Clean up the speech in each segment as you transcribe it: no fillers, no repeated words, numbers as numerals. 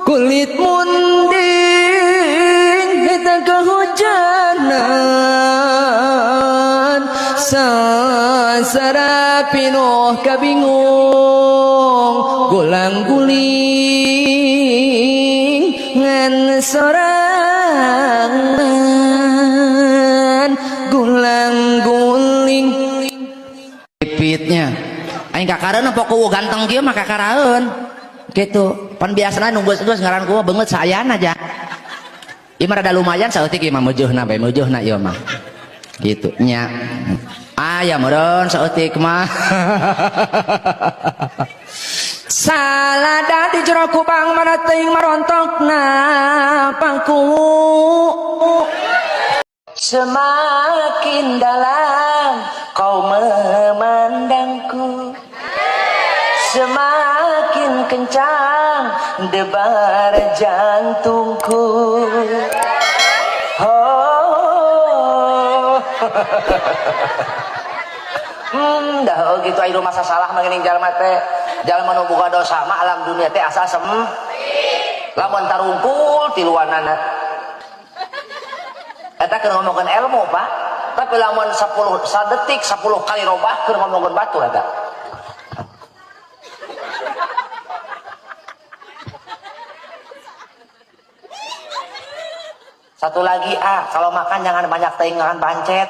kulit munding eta kehujanan sasara pinuh kabingung gulang-guling ngan sorangan gulang-guling pipitnya aing kakareun pok ku ganteng kieu mah kakaraeun gitu pan biasana nunggu-nunggu ngaran ku beungeut saayana aja ieu mah rada lumayan saeutik ieu mah meujeunna bae meujeunna ieu mah gitu nya aya meureun saeutik mah salada di jero kubang mana teuing marontokna pangku semakin dalam kau memandangku semakin kencang debar jantungku oh dah gitu ayo masa salah mengening jalma teh jalma nu boga dosa mah alam dunia teh asa lamun tarungkul ti luanana eta keur ngomongkeun ilmu Pak tapi lamun 10 sadetik 10 kali robah keur ngomongkeun batu eta satu lagi kalau makan jangan banyak teuing bancet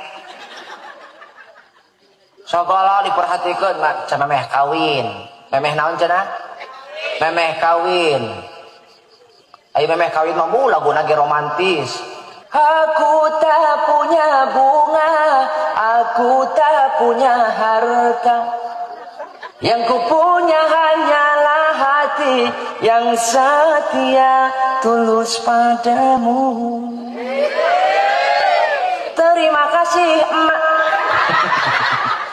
segala diperhatikan mak memeh kawin memeh naon cenah memeh kawin ayo memeh kawin mah lagu lagi romantis aku tak punya bunga aku tak punya harta yang ku punya hanyalah hati yang setia tulus padamu terima kasih emak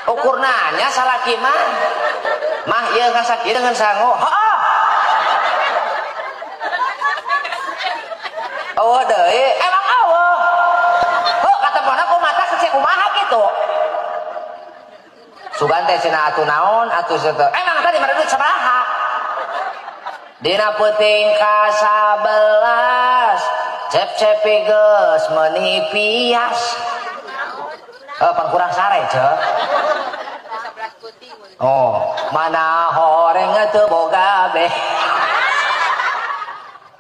ukur nanya salaki mah iya ngasaki dengan sango oh deui emang Allah kata mana ku mata kecil kumaha gitu sugan teh cenah atuh naon atuh seto emang tadi mah duit sabaraha dina peuting ka-11 cep-cepi geus meuni pias pan kurang sare cek oh mana horeng teu boga beh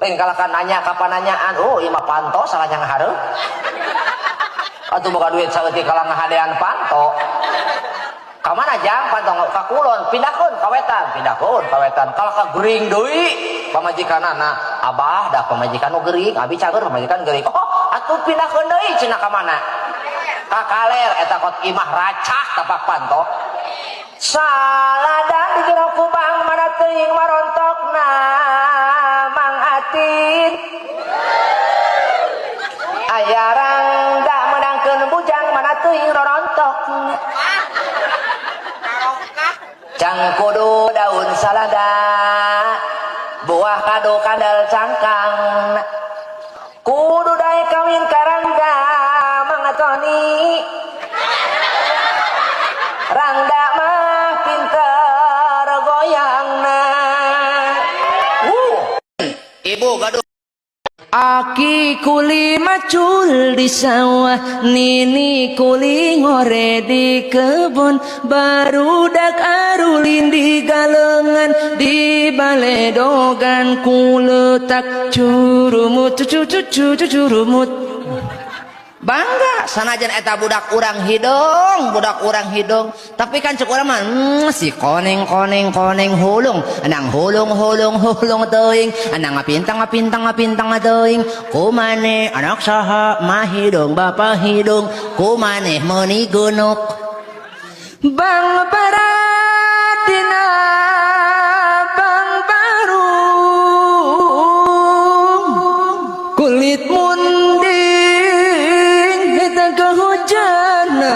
lain kalakan nanya kapan nanyaan oh ieu mah panto salah yang hareup atuh boga duit saeutik kalang ngahadean panto ka mana jang panto ka kulon pindahkeun ka wetan kalau ka gering deui pamajikanana abah dah pamajikan nu gering abi cager pamajikan gering oh atuh pindahkeun deui cenah ka mana ka kaler eta kot imah racah tapak panto salada di jero kubang mana teuing marontokna mang atin aya rangga menangkeun bujang mana teuing rorontokna cang kudu daun salada buah kado kandal cangkang kudu dae kawin karangga mangatoni rangga mah pinter goyangna ibu gaduh aki kuli macul di sawah nini kuli ngore di kebun barudak arulin di galengan di baledogan kuletak curumut curumut bangga sanajan eta budak urang hidung tapi kan cek urang mah si koneng hulung anang hulung teuing anang ngapintang teuing kumane anak saha mah hidung bapa hidung kumane meuni gunuk bang paratina bang baru kulit kehujanan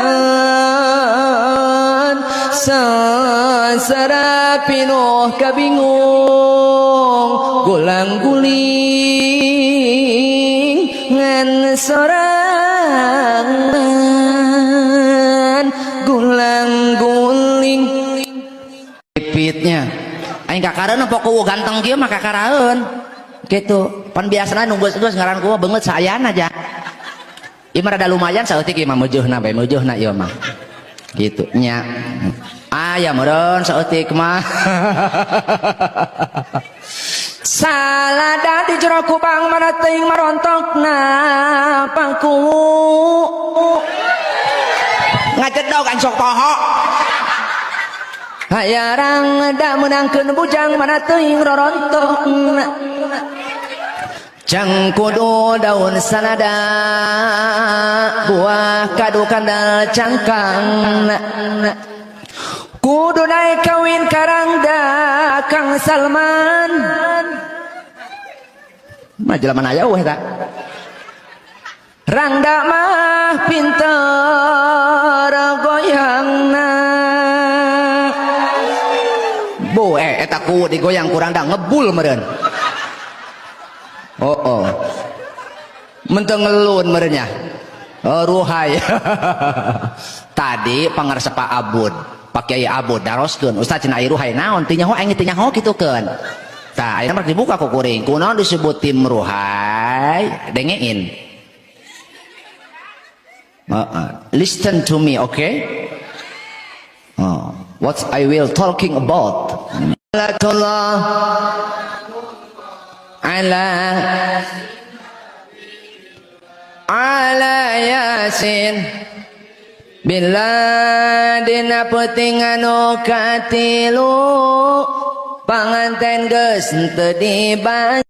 sasara pinuh kabingung gulang-guling ngan sorangan gulang-guling pipitnya aing kakareun pok ku ganteng kieu mah kakaraeun gitu pan biasana nunggu terus ngaran ku banget sayana aja ieu mah rada lumayan saeutik ieu mah meujeunna bae meujeunna ieu mah gitu nya aya meureun saeutik mah salada di jero kubang mana teuing marontokna pangku ngacedog kan sok poho hayarang da menangkeun bujang mana teuing rorontokna jang kudu daun salada buah kadu kandal cangkang kudu naik kawin karangda Kang Salman majalah mana ya weh tak rangda mah pinter goyangna bu eta ku digoyang kurang da ngebul meureun oh menteng ngelun merenya ruhai tadi pangaresep Pak Abud Pak Kiai Abud daroskeun Ustaz cenah ruhai naon teu nyaho aing teu nyaho kitukeun tah ayeuna mah dibuka ku kuring kunaon disebut tim ruhai dengein listen to me okay what I will talking about ala yasin bila dina peuting anu katilu panganten geus teu dibaca